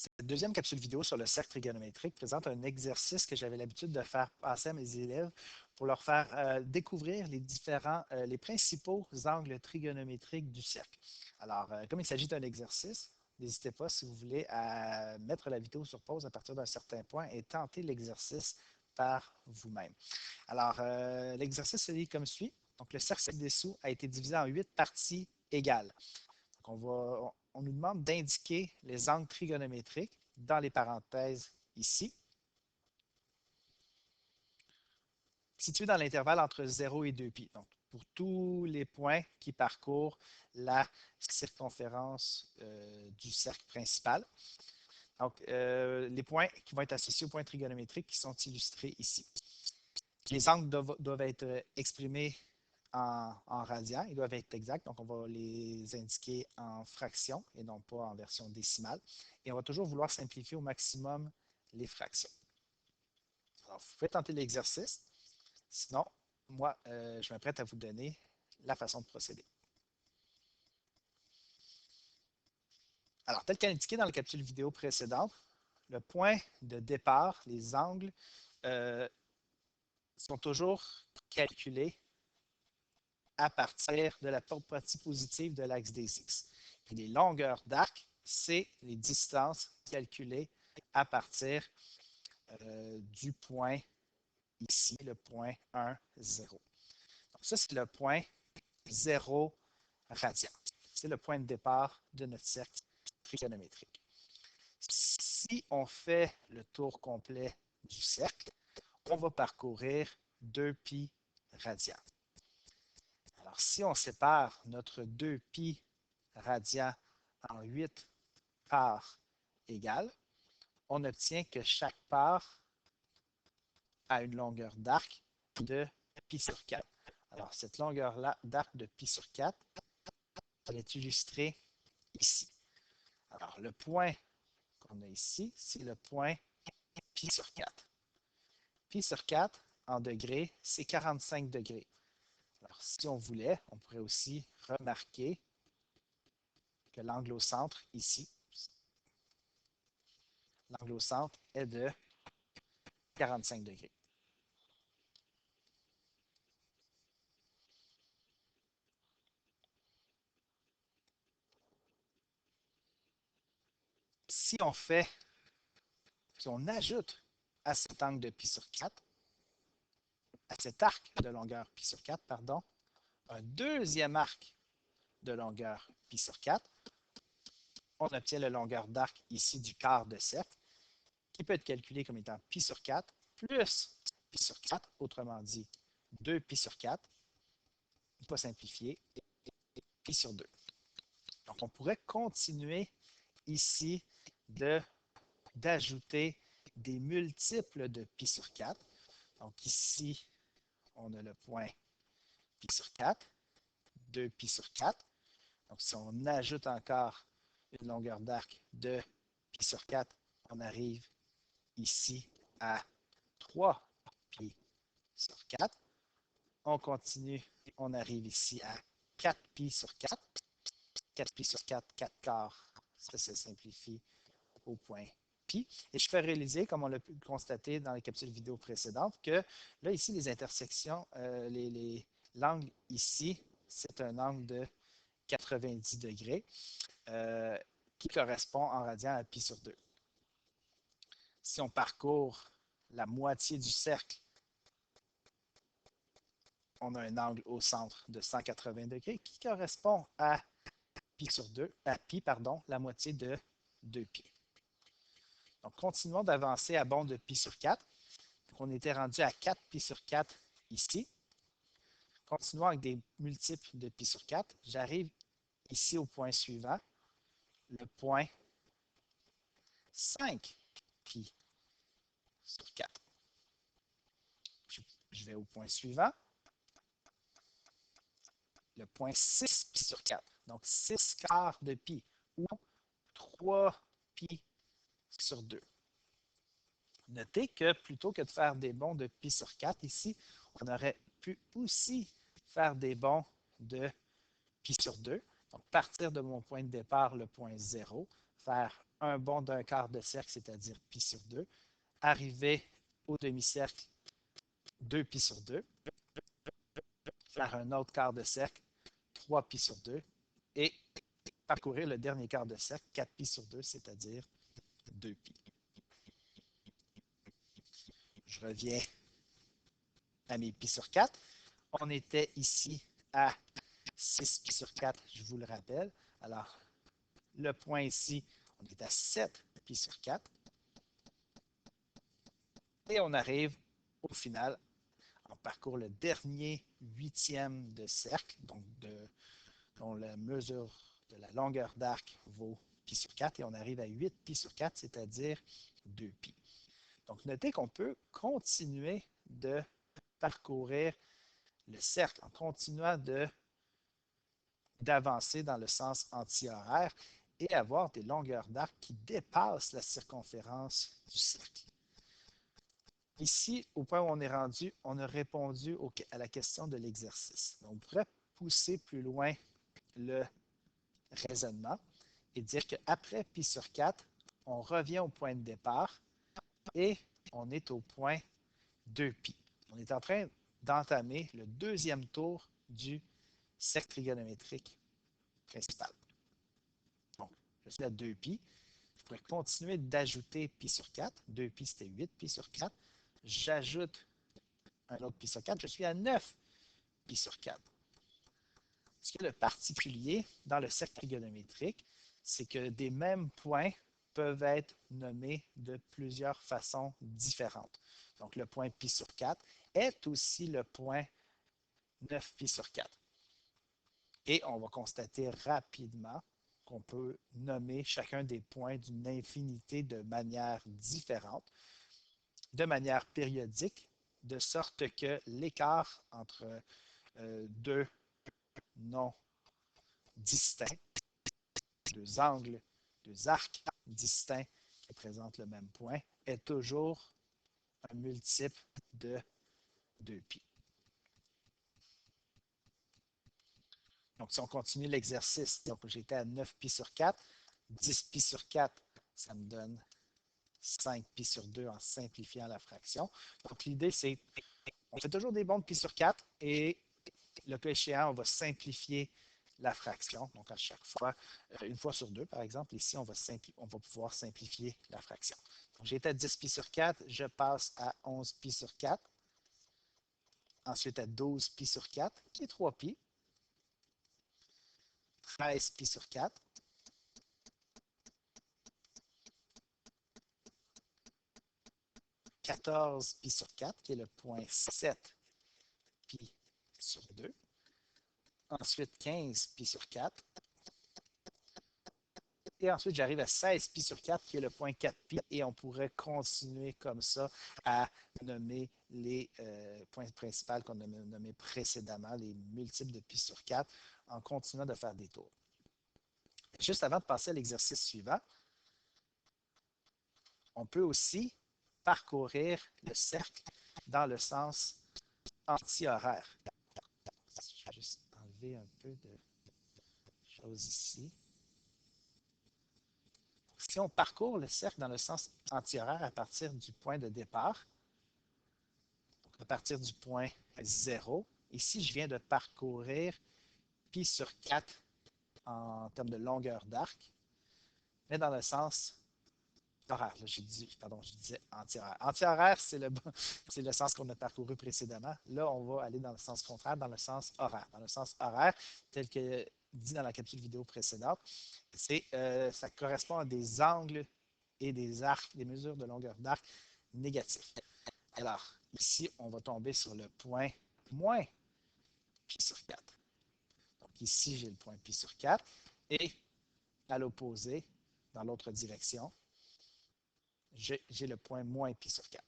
Cette deuxième capsule vidéo sur le cercle trigonométrique présente un exercice que j'avais l'habitude de faire passer à mes élèves pour leur faire découvrir les principaux angles trigonométriques du cercle. Alors, comme il s'agit d'un exercice, n'hésitez pas, si vous voulez, à mettre la vidéo sur pause à partir d'un certain point et tenter l'exercice par vous-même. Alors, l'exercice se lit comme suit. Donc, le cercle ci-dessous a été divisé en 8 parties égales. Donc, on nous demande d'indiquer les angles trigonométriques dans les parenthèses ici, situés dans l'intervalle entre 0 et 2π. Donc, pour tous les points qui parcourent la circonférence du cercle principal. Donc, les points qui vont être associés aux points trigonométriques qui sont illustrés ici. Les angles doivent être exprimés en radians, ils doivent être exacts, donc on va les indiquer en fractions et non pas en version décimale. Et on va toujours vouloir simplifier au maximum les fractions. Alors, vous pouvez tenter l'exercice. Sinon, moi, je m'apprête à vous donner la façon de procéder. Alors, tel qu'indiqué dans la capsule vidéo précédente, le point de départ, les angles, sont toujours calculés à partir de la partie positive de l'axe des X. Puis les longueurs d'arc, c'est les distances calculées à partir du point ici, le point 1, 0. Donc ça, c'est le point 0 radian. C'est le point de départ de notre cercle trigonométrique. Si on fait le tour complet du cercle, on va parcourir 2π radians. Alors, si on sépare notre 2π radians en 8 parts égales, on obtient que chaque part a une longueur d'arc de π sur 4. Alors, cette longueur d'arc de π sur 4, elle est illustrée ici. Alors, le point qu'on a ici, c'est le point π sur 4. Π sur 4 en degrés, c'est 45 degrés. Alors, si on voulait, on pourrait aussi remarquer que l'angle au centre, ici, l'angle au centre est de 45 degrés. Si on ajoute à cet angle de π sur 4, à cet arc de longueur π sur 4, pardon, un deuxième arc de longueur π sur 4, on obtient la longueur d'arc ici du quart de cercle, qui peut être calculé comme étant π sur 4 plus π sur 4, autrement dit 2π sur 4, pas simplifié, π sur 2. Donc, on pourrait continuer ici d'ajouter des multiples de π sur 4. Donc, ici, on a le point π sur 4, 2π sur 4. Donc, si on ajoute encore une longueur d'arc de π sur 4, on arrive ici à 3π sur 4. On continue, on arrive ici à 4π sur 4. 4π sur 4, 4 quarts, ça se simplifie au point π. Et je fais réaliser, comme on l'a pu le constater dans les capsules vidéo précédentes, que là, ici, les intersections, l'angle ici, c'est un angle de 90 degrés qui correspond en radian à π sur 2. Si on parcourt la moitié du cercle, on a un angle au centre de 180 degrés qui correspond à π sur 2, à π, pardon, la moitié de 2π. Donc, continuons d'avancer à bond de π sur 4. Donc, on était rendu à 4π sur 4 ici. Continuons avec des multiples de π sur 4. J'arrive ici au point suivant, le point 5π sur 4. Je vais au point suivant, le point 6π sur 4. Donc, 6 quarts de π ou 3π sur 2. Notez que plutôt que de faire des bonds de π sur 4 ici, on aurait pu aussi faire des bonds de π sur 2. Donc, partir de mon point de départ, le point 0, faire un bond d'un quart de cercle, c'est-à-dire pi sur 2, arriver au demi-cercle, 2 pi sur 2, faire un autre quart de cercle, 3 pi sur 2, et parcourir le dernier quart de cercle, 4 pi sur 2, c'est-à-dire 2 pi. Je reviens à mes pi sur 4. On était ici à 6 pi sur 4, je vous le rappelle. Alors, le point ici, on est à 7 pi sur 4. Et on arrive au final, on parcourt le dernier huitième de cercle, donc dont la mesure de la longueur d'arc vaut pi sur 4, et on arrive à 8 pi sur 4, c'est-à-dire 2 pi. Donc, notez qu'on peut continuer de parcourir le cercle en continuant d'avancer dans le sens anti-horaire et avoir des longueurs d'arc qui dépassent la circonférence du cercle. Ici, au point où on est rendu, on a répondu à la question de l'exercice. On pourrait pousser plus loin le raisonnement et dire qu'après pi sur 4, on revient au point de départ et on est au point 2π. On est en train d'entamer le deuxième tour du cercle trigonométrique principal. Donc, je suis à 2π. Je pourrais continuer d'ajouter pi sur 4. 2π, c'était 8 pi sur 4. J'ajoute un autre pi sur 4. Je suis à 9 pi sur 4. Ce qui est le particulier dans le cercle trigonométrique, c'est que des mêmes points peuvent être nommés de plusieurs façons différentes. Donc, le point pi sur 4 est aussi le point 9 pi sur 4. Et on va constater rapidement qu'on peut nommer chacun des points d'une infinité de manières différentes, de manière périodique, de sorte que l'écart entre deux noms distincts, deux angles, deux arcs distincts qui présentent le même point, est toujours un multiple de 2π. Donc, si on continue l'exercice, donc j'étais à 9 pi sur 4, 10 pi sur 4, ça me donne 5 pi sur 2 en simplifiant la fraction. Donc, l'idée, c'est on fait toujours des bonds de pi sur 4 et le cas échéant, on va simplifier la fraction. Donc, à chaque fois, une fois sur deux, par exemple, ici, on va pouvoir simplifier la fraction. Donc, j'étais à 10 pi sur 4, je passe à 11 pi sur 4. Ensuite, à 12 pi sur 4, qui est 3 pi. 13 pi sur 4. 14 pi sur 4, qui est le point 7 pi sur 2. Ensuite, 15 pi sur 4. Et ensuite, j'arrive à 16 pi sur 4, qui est le point 4 pi. Et on pourrait continuer comme ça à nommer les points principaux qu'on a nommés précédemment, les multiples de pi sur 4, en continuant de faire des tours. Juste avant de passer à l'exercice suivant, on peut aussi parcourir le cercle dans le sens anti-horaire. Je vais juste enlever un peu de choses ici. Si on parcourt le cercle dans le sens anti-horaire à partir du point de départ, donc à partir du point 0, ici je viens de parcourir pi sur 4 en termes de longueur d'arc, mais dans le sens horaire. Là, je disais anti-horaire. Anti-horaire, c'est le sens qu'on a parcouru précédemment. Là, on va aller dans le sens contraire, dans le sens horaire. Dans le sens horaire, tel que dit dans la capsule vidéo précédente, ça correspond à des angles et des arcs, des mesures de longueur d'arc négatifs. Alors, ici, on va tomber sur le point moins pi sur 4. Donc ici, j'ai le point pi sur 4. Et à l'opposé, dans l'autre direction, j'ai le point moins pi sur 4.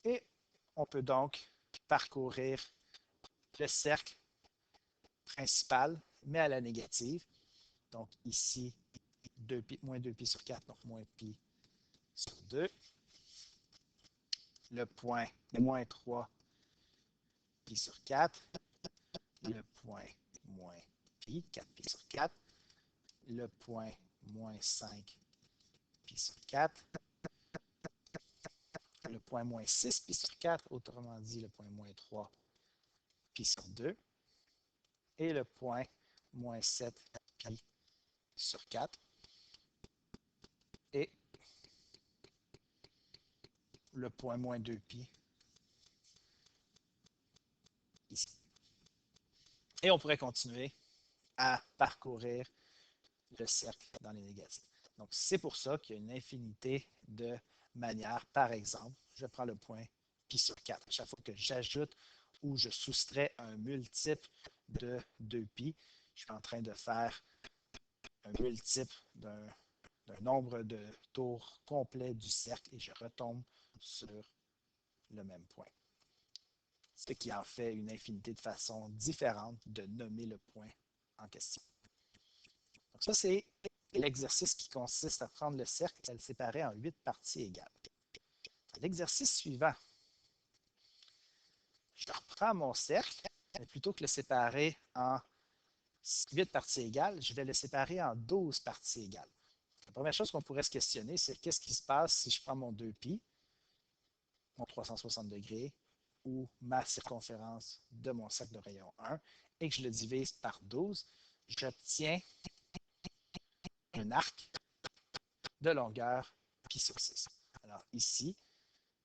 Et on peut donc parcourir le cercle principal, mais à la négative. Donc ici, moins 2pi sur 4, donc moins pi sur 2. Le point moins 3 pi sur 4. Le point moins pi, 4pi sur 4, le point moins 5 pi sur 4, le point moins 6 pi sur 4, autrement dit le point moins 3 pi sur 2, et le point moins 7 pi sur 4, et le point moins 2 pi ici. Et on pourrait continuer à parcourir le cercle dans les négatifs. Donc, c'est pour ça qu'il y a une infinité de manières. Par exemple, je prends le point pi sur 4. À chaque fois que j'ajoute ou je soustrais un multiple de 2pi, je suis en train de faire un multiple d'un nombre de tours complet du cercle et je retombe sur le même point. Ce qui en fait une infinité de façons différentes de nommer le point en question. Donc ça, c'est l'exercice qui consiste à prendre le cercle et à le séparer en 8 parties égales. L'exercice suivant, je reprends mon cercle, mais plutôt que le séparer en 8 parties égales, je vais le séparer en 12 parties égales. La première chose qu'on pourrait se questionner, c'est qu'est-ce qui se passe si je prends mon 2pi, mon 360 degrés, ou ma circonférence de mon cercle de rayon 1, et que je le divise par 12, j'obtiens un arc de longueur pi sur 6. Alors ici,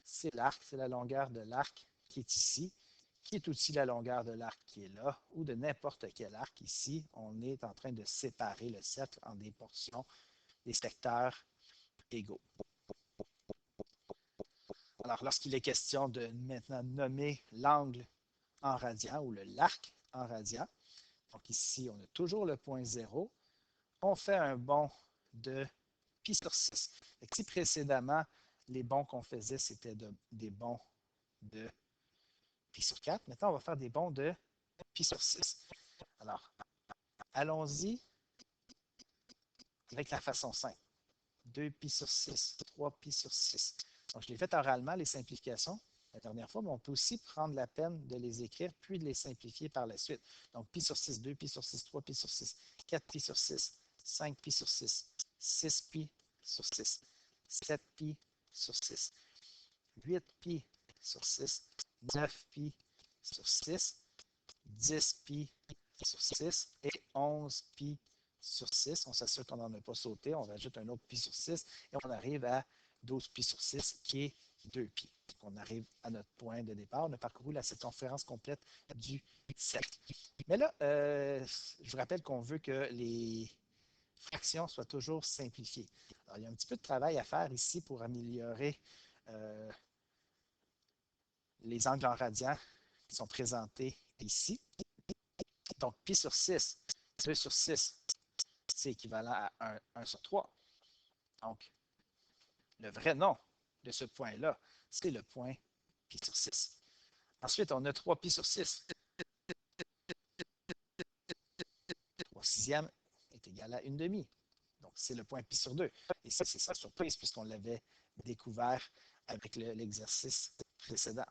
c'est l'arc, c'est la longueur de l'arc qui est ici, qui est aussi la longueur de l'arc qui est là, ou de n'importe quel arc ici. On est en train de séparer le cercle en des portions, des secteurs égaux. Alors, lorsqu'il est question de maintenant nommer l'angle en radian ou l'arc en radian, donc ici, on a toujours le point 0, on fait un bond de pi sur 6. Si précédemment, les bonds qu'on faisait, c'était des bonds de pi sur 4, maintenant, on va faire des bonds de pi sur 6. Alors, allons-y avec la façon simple. 2pi sur 6, 3pi sur 6. Donc, je l'ai fait oralement, les simplifications, la dernière fois, mais on peut aussi prendre la peine de les écrire, puis de les simplifier par la suite. Donc, pi sur 6, 2pi sur 6, 3pi sur 6, 4pi sur 6, 5pi sur 6, 6pi sur 6, 7pi sur 6, 8pi sur 6, 9pi sur 6, 10pi sur 6 et 11pi sur 6. On s'assure qu'on n'en a pas sauté. On rajoute un autre pi sur 6 et on arrive à 12pi sur 6 qui est 2pi. Donc, on arrive à notre point de départ. On a parcouru la circonférence complète du cercle. Mais là, je vous rappelle qu'on veut que les fractions soient toujours simplifiées. Alors, il y a un petit peu de travail à faire ici pour améliorer les angles en radian qui sont présentés ici. Donc, pi sur 6, 2 sur 6, c'est équivalent à 1 sur 3. Donc, le vrai nom de ce point-là, c'est le point pi sur 6. Ensuite, on a 3pi sur 6. 3 sixièmes est égal à 1 demi. Donc, c'est le point pi sur 2. Et ça, c'est ça surprise puisqu'on l'avait découvert avec l'exercice précédent.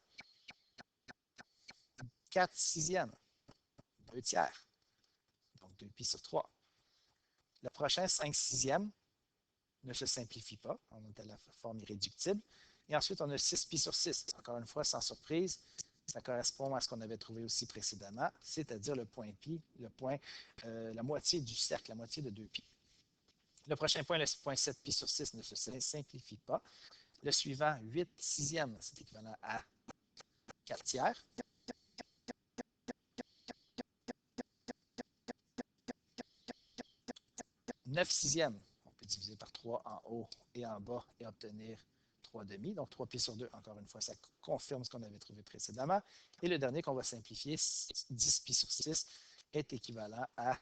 4 sixièmes, 2 tiers. Donc, 2pi sur 3. Le prochain, 5 sixièmes, ne se simplifie pas. On est à la forme irréductible. Et ensuite, on a 6pi sur 6. Encore une fois, sans surprise, ça correspond à ce qu'on avait trouvé aussi précédemment, c'est-à-dire le point pi, la moitié du cercle, la moitié de 2pi. Le prochain point, le point 7pi sur 6, ne se simplifie pas. Le suivant, 8 sixièmes, c'est équivalent à 4 tiers. 9 sixièmes, on peut diviser par 3 en haut et en bas et obtenir 3 demi. Donc 3pi sur 2, encore une fois, ça confirme ce qu'on avait trouvé précédemment. Et le dernier qu'on va simplifier, 10pi sur 6, est équivalent à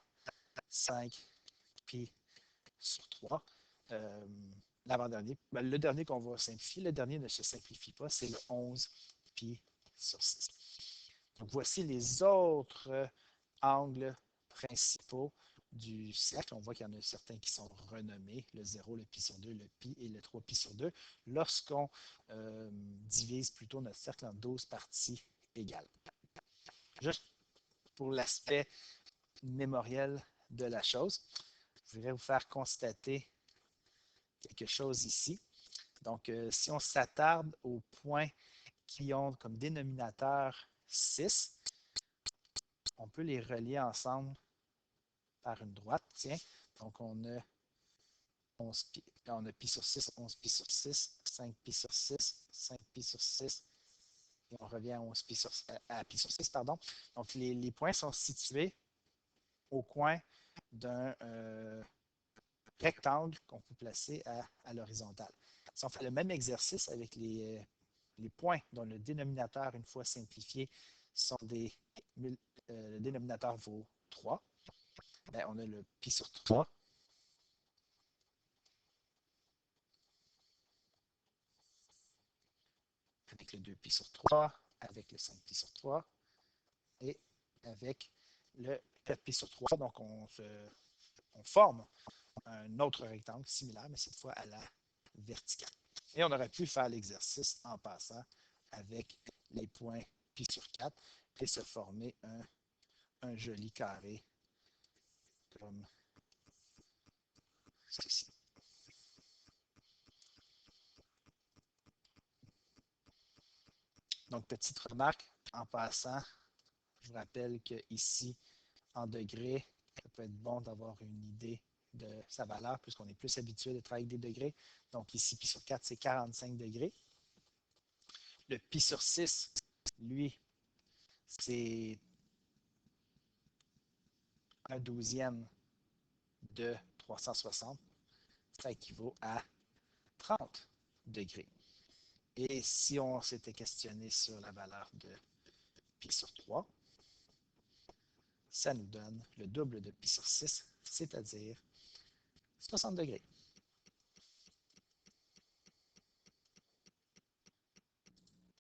5pi sur 3. L'avant-dernier, le dernier qu'on va simplifier, le dernier ne se simplifie pas, c'est le 11pi sur 6. Donc voici les autres angles principaux du cercle. On voit qu'il y en a certains qui sont renommés, le 0, le pi sur 2, le pi et le 3pi sur 2, lorsqu'on divise plutôt notre cercle en 12 parties égales. Juste pour l'aspect mémoriel de la chose. Je voudrais vous faire constater quelque chose ici. Donc, si on s'attarde aux points qui ont comme dénominateur 6, on peut les relier ensemble par une droite. Tiens, donc on a 11 pi, on a pi sur 6, 11 pi sur 6, 5 pi sur 6, 5 pi sur 6, et on revient à, 11 pi sur, à pi sur 6. Pardon. Donc, les points sont situés au coin d'un rectangle qu'on peut placer à l'horizontale. Si on fait le même exercice avec les points dont le dénominateur, une fois simplifié, sont le dénominateur vaut 3, ben, on a le pi sur 3 avec le 2 pi sur 3, avec le 5 pi sur 3 et avec le 4 pi sur 3. Donc, on forme un autre rectangle similaire, mais cette fois à la verticale. Et on aurait pu faire l'exercice en passant avec les points pi sur 4 et se former un joli carré comme ceci. Donc, petite remarque en passant, je vous rappelle qu'ici, en degrés, ça peut être bon d'avoir une idée de sa valeur puisqu'on est plus habitué de travailler avec des degrés. Donc ici, pi sur 4, c'est 45 degrés. Le pi sur 6, lui, c'est 1/12 de 360. Ça équivaut à 30 degrés. Et si on s'était questionné sur la valeur de pi sur 3, ça nous donne le double de pi sur 6, c'est-à-dire 60 degrés.